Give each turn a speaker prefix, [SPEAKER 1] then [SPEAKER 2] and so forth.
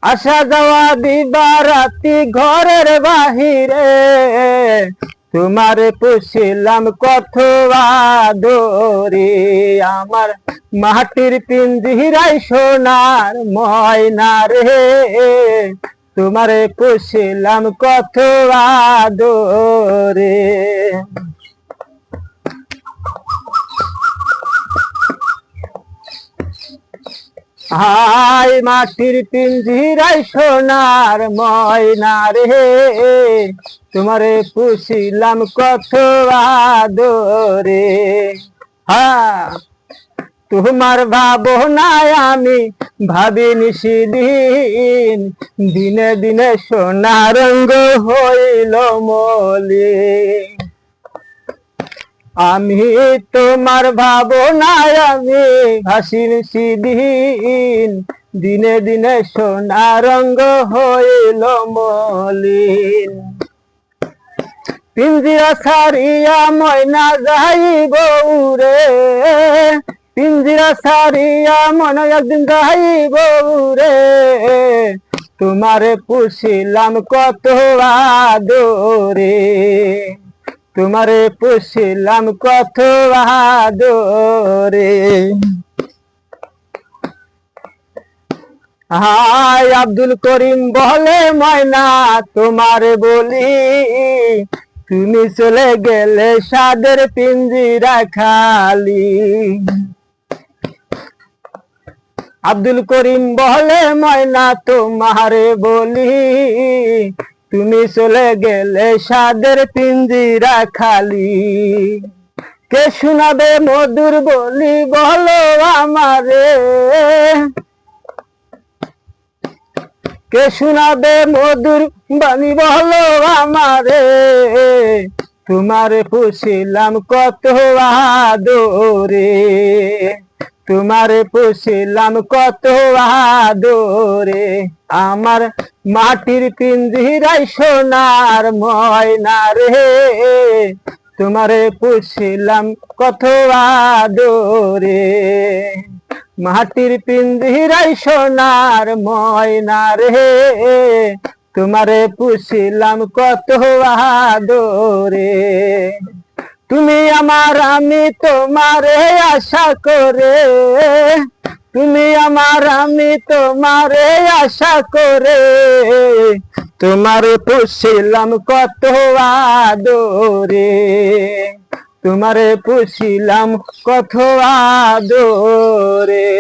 [SPEAKER 1] আসা যাওয়া দিবা রাতি ঘরের বাহিরে তোমারে পুষিলাম কত আদরে আমার মাটির পিঞ্জিরায় সোনার ময়না রে তোমারে পুষিলাম কত আদরে। হাই মাটির পিঞ্জিরায় সোনার ময়না রে তোমারে পুষিলাম কত আদরে। হ্যাঁ তোমার ভাবনায় আমি ভাবিনি সেদিন দিনে দিনে সোনা রঙ্গ হইল মলিন। আমি তোমার ভাবনায় আমি ভাসিনি সেদিন দিনে দিনে সোনা রঙ্গ হইল মলিন। পিঞ্জিরা ছাড়িয়া ময়না যাইব রে পিঞ্জিরা ছাড়িয়া মনে একদিন যাইব রে তোমারে পুষিলাম কত আদরে তোমারে পুষিলাম কত আদরে। হাই আব্দুল করিম বলে ময়না তোমারে বলি তুমি চলে গেলে সাদের পিঞ্জিরা খালি। আব্দুল করিম বলে ময়না তোমারে বলি তুমি চলে গেলে সাদের পিঞ্জিরা খালি। কে শোনাবে মধুর বলি বলো আমারে কে শোনাবে মধুর বাণী বলো আমারে তোমারে পুষিলাম কত আদরে তোমারে পুষিলাম কত আদরে আমার মাটির পিঞ্জিরায় সোনার ময়না রে তোমারে পুষিলাম কত আদরে মাটির পিঞ্জিরায় সোনার ময়না রে তোমারে পুষিলাম কত আদরে। তুমি আমার আমি তোমারে আশা করে তুমি আমার আমি তোমারে আশা করে তোমারে পুষিলাম কত আদরে তোমারে পুষিলাম কত আদরে।